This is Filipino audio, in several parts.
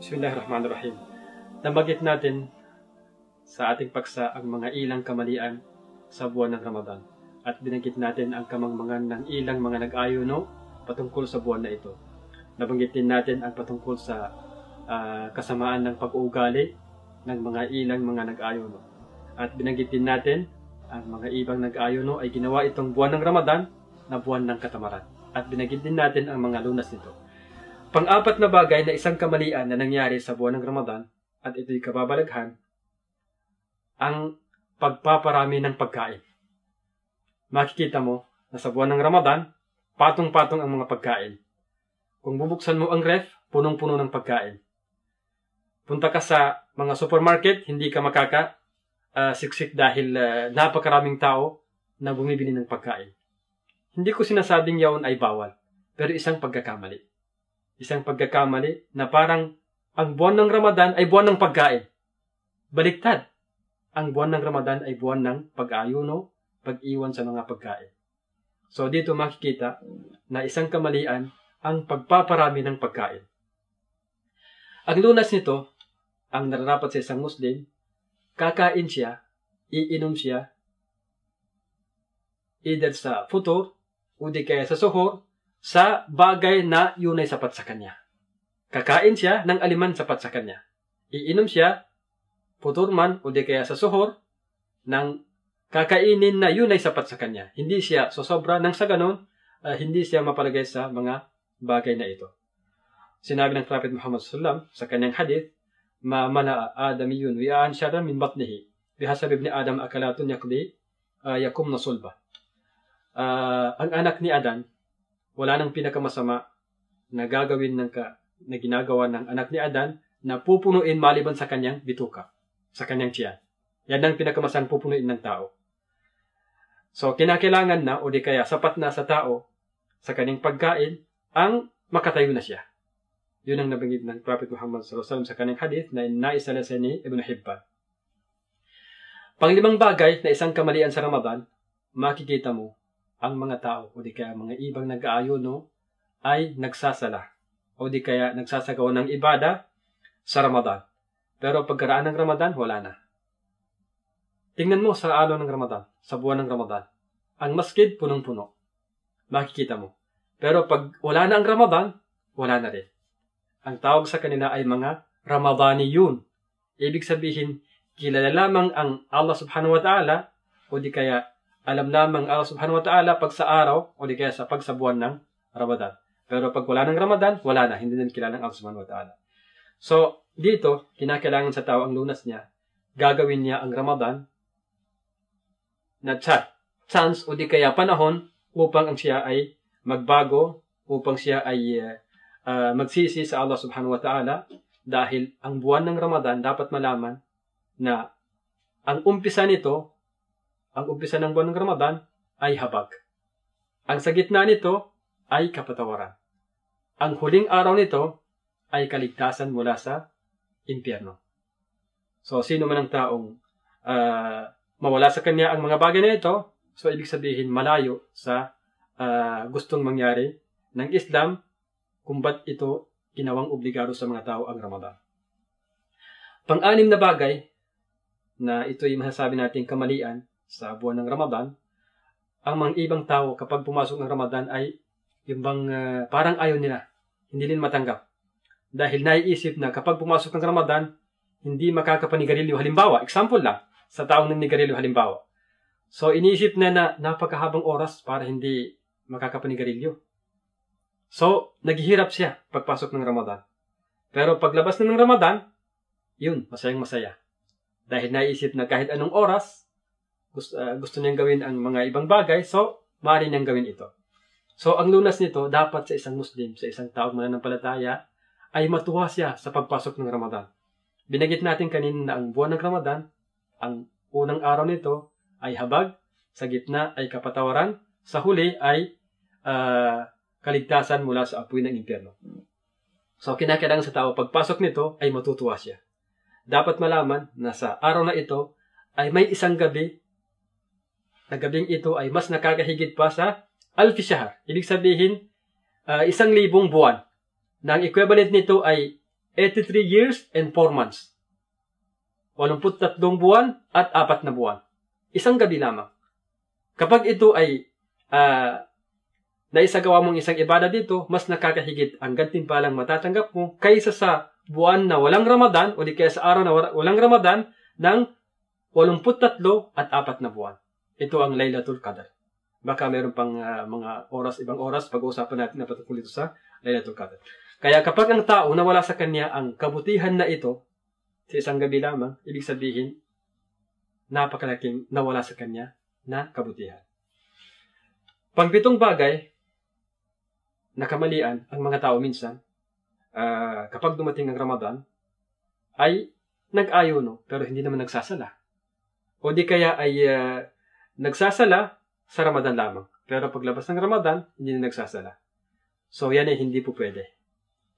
Bismillahirrahmanirrahim. Nabanggit natin sa ating paksa ang mga ilang kamalian sa buwan ng Ramadan. At binanggit natin ang kamangmangan ng ilang mga nag-ayuno patungkol sa buwan na ito. Nabanggit din natin ang patungkol sa kasamaan ng pag-uugali ng mga ilang mga nag-ayuno. At binanggit din natin ang mga ibang nag-ayuno ay ginawa itong buwan ng Ramadan na buwan ng katamaran. At binanggit din natin ang mga lunas nito. Pang-apat na bagay na isang kamalian na nangyari sa buwan ng Ramadan, at ito'y kababalaghan, ang pagpaparami ng pagkain. Makikita mo na sa buwan ng Ramadan, patong-patong ang mga pagkain. Kung bubuksan mo ang ref, punong-puno ng pagkain. Punta ka sa mga supermarket, hindi ka siksik dahil napakaraming tao na bumibili ng pagkain. Hindi ko sinasabing yaon ay bawal, pero isang pagkakamali. Isang pagkakamali na parang ang buwan ng Ramadan ay buwan ng pagkain. Baliktad. Ang buwan ng Ramadan ay buwan ng pag-ayuno, pag-iwan sa mga pagkain. So dito makikita na isang kamalian ang pagpaparami ng pagkain. Ang lunas nito, ang nararapat sa isang Muslim, kakain siya, iinom siya, either sa futur o di kaya sa suhur, sa bagay na yun ay sapat sa kanya. Kakain siya ng aliman sapat sa kanya. Iinom siya, futur man o di kaya sa suhur, ng kakainin na yun ay sapat sa kanya. Hindi siya sosobra nang sa ganon, hindi siya mapalagay sa mga bagay na ito. Sinabi ng Prophet Muhammad SAW sa kanyang hadith, ma mala'a adamiyun wi'an syarran min batnihi bihasab ibni Adam akalatun yaqdi yakum na sulba. Ang anak ni Adan, wala nang pinakamasama na gagawin na ginagawa ng anak ni Adan na pupunuin maliban sa kanyang bituka, sa kanyang tiyan. Yan ang pinakamasang pupunuin ng tao. So, kinakailangan na o di kaya sapat na sa tao sa kanyang pagkain ang makatayo na siya. Yun ang nabanggit ng Prophet Muhammad SAW sa kanyang hadith na naisalasay ni Ibn Hibban. Panglimang bagay na isang kamalian sa Ramadan, makikita mo ang mga tao o di kaya mga ibang nag-aayuno ay nagsasala o di kaya nagsasagawa ng ibada sa Ramadan. Pero pagkaraan ng Ramadan, wala na. Tingnan mo sa araw ng Ramadan, sa buwan ng Ramadan. Ang masjid, punong-puno. Makikita mo. Pero pag wala na ang Ramadan, wala na rin. Ang tawag sa kanila ay mga Ramadaniyun. Ibig sabihin, kilala lamang ang Allah subhanahu wa ta'ala o di kaya alam lamang Allah subhanahu wa ta'ala pag sa araw o di kaya sa pagsabuan ng Ramadan. Pero pag wala ng Ramadan, wala na. Hindi din kilala ng Allah subhanahu wa ta'ala. So, dito, kinakailangan sa tao ang lunas niya. Gagawin niya ang Ramadan na chance o di kaya panahon upang ang siya ay magbago, upang siya ay magsisi sa Allah subhanahu wa ta'ala dahil ang buwan ng Ramadan dapat malaman na ang umpisa nito, ang umpisa ng buwan ng Ramadan ay habag. Ang sa gitna nito ay kapatawaran. Ang huling araw nito ay kaligtasan mula sa impyerno. So, sino man ang taong mawala sa kanya ang mga bagay na ito, so ibig sabihin malayo sa gustong mangyari ng Islam kung ba't ito ginawang obligado sa mga tao ang Ramadan. Pang-anim na bagay na ito'y masasabi natin kamalian sa buwan ng Ramadan, ang mga ibang tao kapag pumasok ng Ramadan ay yung bang parang ayaw nila, hindi din matanggap. Dahil naiisip na kapag pumasok ng Ramadan, hindi makakapanigarilyo. Halimbawa, example lang, sa taong naninigarilyo halimbawa. So, iniisip na napakahabang oras para hindi makakapanigarilyo. So, naghihirap siya pagpasok ng Ramadan. Pero paglabas na ng Ramadan, yun, masayang masaya. Dahil naisip na kahit anong oras, gusto niyang gawin ang mga ibang bagay, so, maaari niyang gawin ito. So, ang lunas nito, dapat sa isang Muslim, sa isang taong mananampalataya, ay matuwa siya sa pagpasok ng Ramadan. Binanggit natin kanina na ang buwan ng Ramadan, ang unang araw nito ay habag, sa gitna ay kapatawaran, sa huli ay kaligtasan mula sa apoy ng impyerno. So, kinakailangan sa tao, pagpasok nito ay matutuwa siya. Dapat malaman na sa araw na ito ay may isang gabi na gabing ito ay mas nakakahigit pa sa alfi shahr. Ibig sabihin, 1,000 buwan. Na ang equivalent nito ay 83 years and 4 months. 83 buwan at 4 na buwan. Isang gabi lamang. Kapag ito ay naisagawa mong isang ibada dito, mas nakakahigit ang gantimpalang matatanggap mo kaysa sa buwan na walang Ramadan o di kaya sa araw na walang Ramadan ng 83 at 4 na buwan. Ito ang Laylatul Qadr. Baka mayroon pang mga oras, ibang oras, pag-uusapan natin na patungkol ito sa Laylatul Qadr. Kaya kapag ang tao nawala sa kanya ang kabutihan na ito, sa isang gabi lamang, ibig sabihin, napakalaking nawala sa kanya na kabutihan. Pang-pitong bagay, nakamalian ang mga tao minsan, kapag dumating ang Ramadan, ay nag-ayuno, pero hindi naman nagsasala. O di kaya ay nagsasala sa Ramadan lamang. Pero paglabas ng Ramadan, hindi na nagsasala. So yan ay hindi po pwede.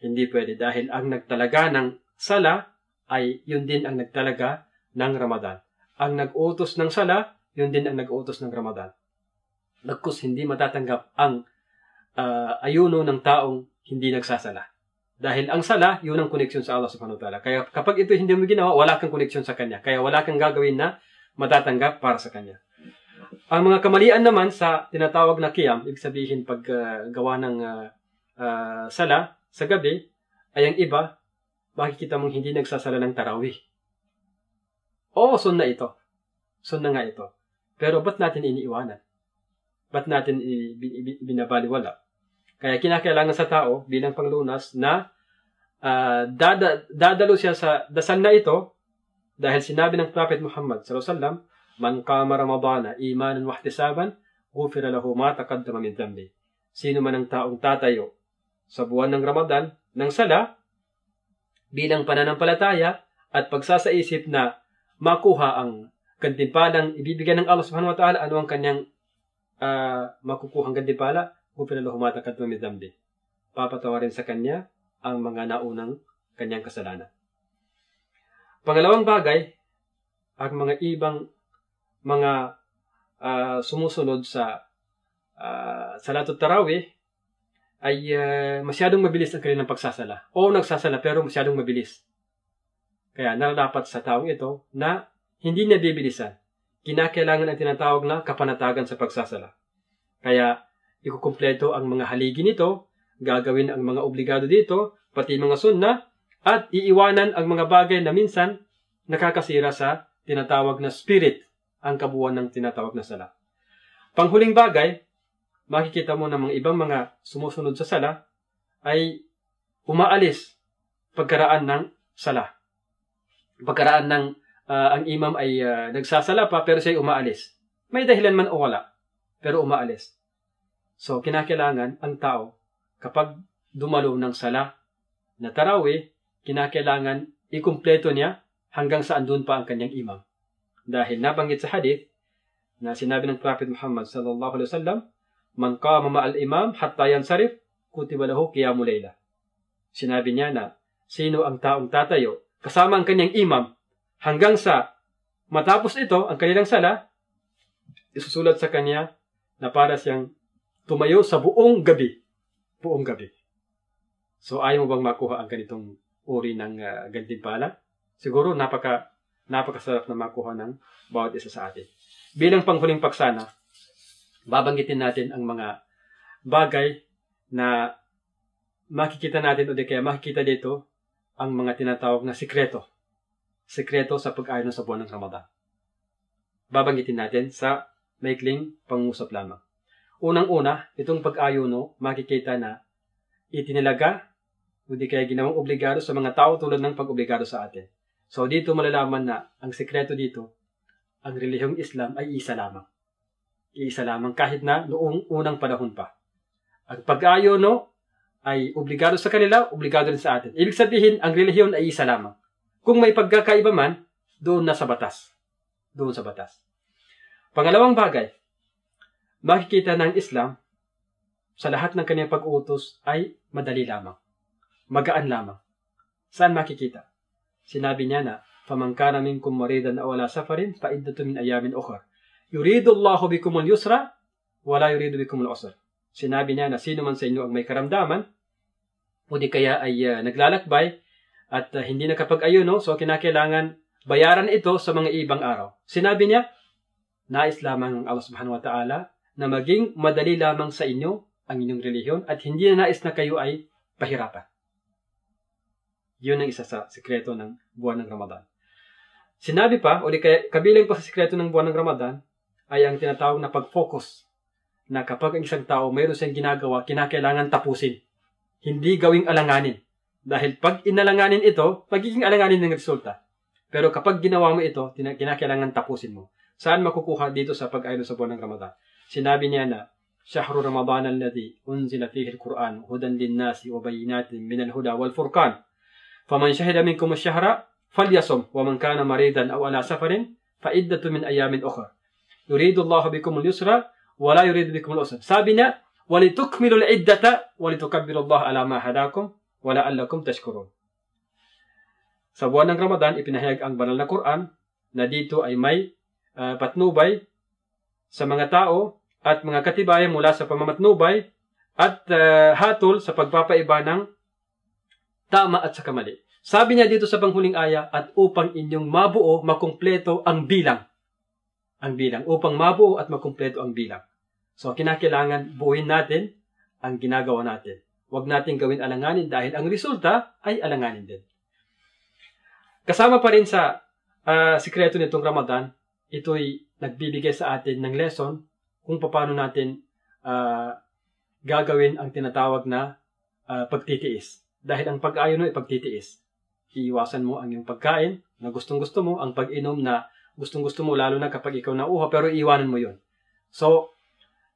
Hindi pwede dahil ang nagtalaga ng sala ay yun din ang nagtalaga ng Ramadan. Ang nag-utos ng sala, yun din ang nag-utos ng Ramadan. Nagkus hindi matatanggap ang ayuno ng taong hindi nagsasala. Dahil ang sala, yun ang koneksyon sa Allah subhanahu wa ta'ala. Kaya kapag ito hindi mo ginawa, wala kang koneksyon sa Kanya. Kaya wala kang gagawin na matatanggap para sa Kanya. Ang mga kamalian naman sa tinatawag na qiyam, ibig sabihin paggawa ng sala sa gabi, ay ang iba, makikita mong hindi nagsasala ng tarawih. Oo, sunna ito. Sunna nga ito. Pero ba't natin iniiwanan? Ba't natin binabaliwala? Kaya kinakailangan sa tao bilang panglunas na dadalo siya sa dasal na ito dahil sinabi ng Prophet Muhammad sallallahu alaihi wasallam, "Man qama Ramadana imanan wa ihtisaban, ghufira lahu ma taqaddama min dhanbi." Sino man ang taong tatayo sa buwan ng Ramadan ng sala bilang pananampalataya at pagsasaisip na makuha ang gantimpalang ibibigay ng Allah subhanahu wa ta'ala, ano ang kanyang makukuhang gantimpala? Ghufira lahu ma taqaddama min dhanbi. Papatawarin sa kanya ang mga naunang kanyang kasalanan. Pangalawang bagay, ang mga ibang mga sumusunod sa Salatul Tarawih ay masyadong mabilis ang kanilang pagsasala. O nagsasala pero masyadong mabilis. Kaya nararapat sa taong ito na hindi na bibilisan. Kinakailangan ang tinatawag na kapanatagan sa pagsasala. Kaya ikukumpleto ang mga haligi nito, gagawin ang mga obligado dito, pati mga sunna, at iiwanan ang mga bagay na minsan nakakasira sa tinatawag na spirit, ang kabuuan ng tinatawag na sala. Panghuling bagay, makikita mo na mga ibang mga sumusunod sa sala ay umaalis pagkaraan ng sala. Pagkaraan ng ang imam ay nagsasala pa pero siya ay umaalis. May dahilan man o wala, pero umaalis. So, kinakailangan ang tao, kapag dumalo ng sala na tarawih, kinakailangan ikumpleto niya hanggang saan doon pa ang kanyang imam. Dahil nabanggit sa hadith na sinabi ng Prophet Muhammad sallallahu alaihi wasallam, "Man qama ma'al imam hatta yansarif, kutiba lahu qiyamul layla." Sinabi niya na sino ang taong tatayo kasama ang kanyang imam hanggang sa matapos ito ang kanilang sala, isusulat sa kanya na para siyang tumayo sa buong gabi. Buong gabi. So, ayaw mo bang makuha ang ganitong uri ng gantimpala? Siguro, napakasarap na makuha ng bawat isa sa atin. Bilang panghuling paksana, babanggitin natin ang mga bagay na makikita natin o di kaya makikita dito ang mga tinatawag na sikreto. Sikreto sa pag-ayon sa buwan ng Ramadan. Babanggitin natin sa maikling pangusap lamang. Unang-una, itong pag-ayuno, makikita na itinilaga o di kaya ginawang obligado sa mga tao tulad ng pag-obligado sa atin. So dito malalaman na ang sikreto dito, ang relihiyong Islam ay isa lamang. Iisa lamang kahit na noong unang panahon pa. Ang pag-ayuno ay obligado sa kanila, obligado rin sa atin. Ibig sabihin, ang relihiyon ay isa lamang. Kung may pagkakaiba man, doon na sa batas. Doon sa batas. Pangalawang bagay, makikita ng Islam sa lahat ng kanyang pag-utos ay madali lamang. Magaan lamang. Saan makikita? Sinabi niya na, "Faman kana minkum maridan aw ala safarin fa iddatun min ayamin ukhra. Yuridu Allahu bikumul yusra wa la yuridu bikumul usra." Sinabi niya na sino man sa inyo ang may karamdaman o di kaya ay naglalakbay at hindi nakapag-ayuno, so kinakailangan bayaran ito sa mga ibang araw. Sinabi niya, nais lamang ng Allah subhanahu wa ta'ala na maging madali lamang sa inyo ang inyong relihiyon at hindi na nais na kayo ay pahirapan. Yun ang isa sa sikreto ng buwan ng Ramadan. Sinabi pa, o di kaya kabilang pa sa sikreto ng buwan ng Ramadan, ay ang tinatawag na pag-focus, na kapag ang isang tao mayroon siyang ginagawa, kinakailangan tapusin. Hindi gawing alanganin. Dahil pag inalanganin ito, magiging alanganin ng resulta. Pero kapag ginawa mo ito, kinakailangan tapusin mo. Saan makukuha dito sa pag-ayon sa buwan ng Ramadan? Sinabi niya na, Shahru Ramadan alladhi unzila fihi al-Quran hudan lin-nasi wa bayyinatin min al-huda wal-furqan. Faman shahida minkum ash-shahra falyasum wa man kana maridan aw ala safarin fa iddatu min ayamin ukhra. Yuridu Allahu bikum al-yusra wa la yuridu bikum al-usra. Sabi niya, walitukmilu al-iddata walitukabbiru Allah ala ma hadakum wa la'allakum tashkurun. Sa buwan ng Ramadan, ipinahayag ang banal na Quran na dito ay may patnubay sa mga tao at mga katibayan mula sa pamamatnubay at hatol sa pagpapaiba ng tama at saka mali. Sabi niya dito sa panghuling aya, at upang inyong mabuo, makumpleto ang bilang. Ang bilang. Upang mabuo at makumpleto ang bilang. So, kinakailangan buuin natin ang ginagawa natin. Huwag natin gawin alanganin dahil ang resulta ay alanganin din. Kasama pa rin sa sikreto nitong Ramadan, ito'y nagbibigay sa atin ng lesson kung paano natin gagawin ang tinatawag na pagtitiis. Dahil ang pag-ayon ay pagtitiis. Iiwasan mo ang iyong pagkain na gustong-gusto mo, ang pag-inom na gustong-gusto mo, lalo na kapag ikaw nauha, pero iiwanan mo yun. So,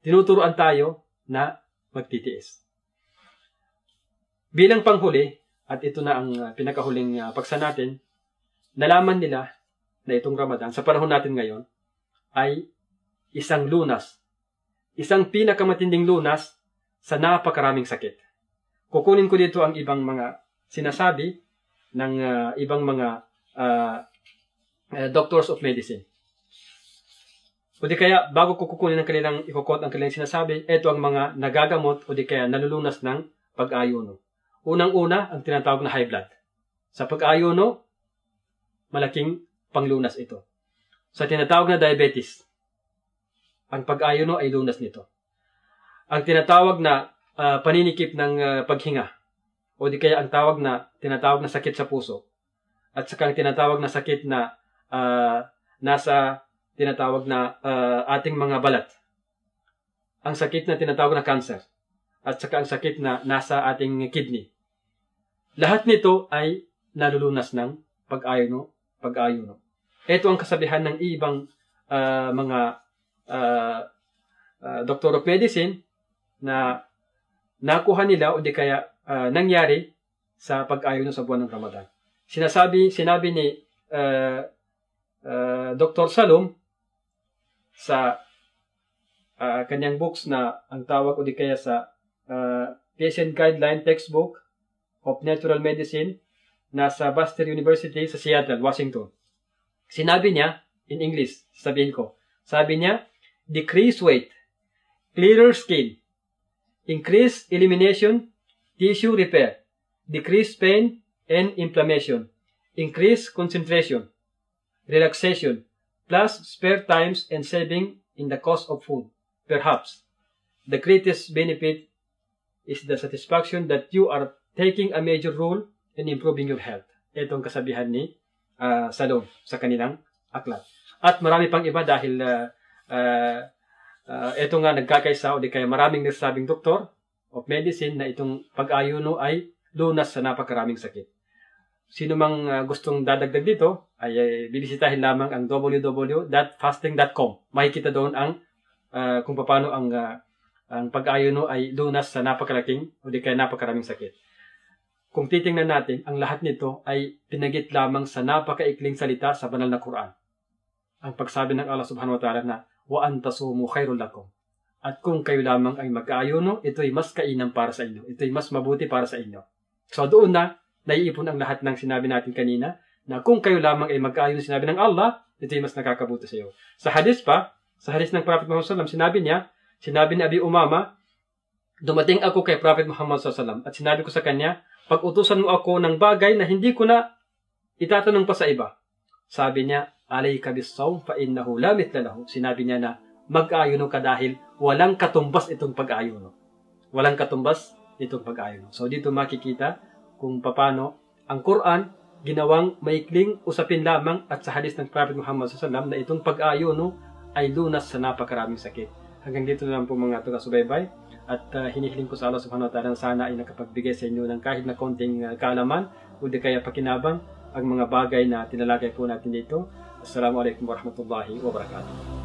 tinuturuan tayo na magtitiis. Bilang panghuli, at ito na ang pinakahuling paksa natin, nalaman nila na itong Ramadan, sa panahon natin ngayon, ay isang lunas. Isang pinakamatinding lunas sa napakaraming sakit. Kukunin ko dito ang ibang mga sinasabi ng ibang mga doctors of medicine. O di kaya, bago ko kukunin ang kanilang, ikukot ang kanilang sinasabi, ito ang mga nagagamot o di kaya nalulunas ng pag-ayuno. Unang-una, ang tinatawag na high blood. Sa pag-ayuno, malaking panglunas ito. Sa tinatawag na diabetes, ang pag-ayuno ay lunas nito. Ang tinatawag na paninikip ng paghinga, o di kaya ang tinatawag na sakit sa puso, at saka ang tinatawag na sakit na nasa tinatawag na ating mga balat, ang sakit na tinatawag na cancer, at saka ang sakit na nasa ating kidney. Lahat nito ay nalulunas ng pag-ayuno. Ito ang kasabihan ng ibang mga doctor of medicine na nakuha nila o di kaya nangyari sa pag-ayuno sa buwan ng Ramadan. Sinabi ni Dr. Salom sa kanyang books na ang tawag o di kaya sa Patient Guideline Textbook of Natural Medicine nasa Baxter University sa Seattle, Washington. Sinabi niya, in English, sabi niya, decrease weight, clearer skin, increase elimination, tissue repair, decrease pain and inflammation, increase concentration, relaxation, plus spare times and saving in the cost of food. Perhaps, the greatest benefit is the satisfaction that you are taking a major role in improving your health. Ito ang kasabihan ni Salom sa kanilang aklat. At marami pang iba dahil ito nga nagkakaisa o di kaya maraming nagsasabing doktor of medicine na itong pag-ayuno ay lunas sa napakaraming sakit. Sino mang gustong dadagdag dito ay bibisitahin lamang ang www.fasting.com. Makikita doon ang kung paano ang pag-ayuno ay lunas sa napakalaking o di kaya napakaraming sakit. Kung titingnan natin, ang lahat nito ay pinagit lamang sa napakaikling salita sa banal na Quran. Ang pagsabi ng Allah subhanahu wa ta'ala na, wa antasumu khairul lakum. At kung kayo lamang ay mag-aayuno, ito ay mas kainam para sa inyo. Ito ay mas mabuti para sa inyo. So doon na, naiipon ang lahat ng sinabi natin kanina, na kung kayo lamang ay mag-aayuno, sinabi ng Allah, ito ay mas nakakabuti sa iyo. Sa hadith ng Prophet Muhammad SAW, sinabi ni Abi Umama, dumating ako kay Prophet Muhammad SAW at sinabi ko sa kanya, pag-utusan mo ako ng bagay na hindi ko na itatanong pa sa iba. Sabi niya, alayka bis-sawm fa innahu la mithla lahu. Sinabi niya na mag-ayuno ka dahil walang katumbas itong pag-ayuno. Walang katumbas itong pag-ayuno. So dito makikita kung paano ang Quran ginawang maikling usapin lamang at sa hadis ng Prophet Muhammad SAW na itong pag-ayuno ay lunas sa napakaraming sakit. Hanggang dito na lang po mga taga-subaybay at hinihiling ko sa Allah subhanahu wa ta'ala sana ay nakapagbigay sa inyo ng kahit na konting kaalaman o di kaya pakinabang ang mga bagay na tinalakay po natin dito. Assalamualaikum warahmatullahi wabarakatuh.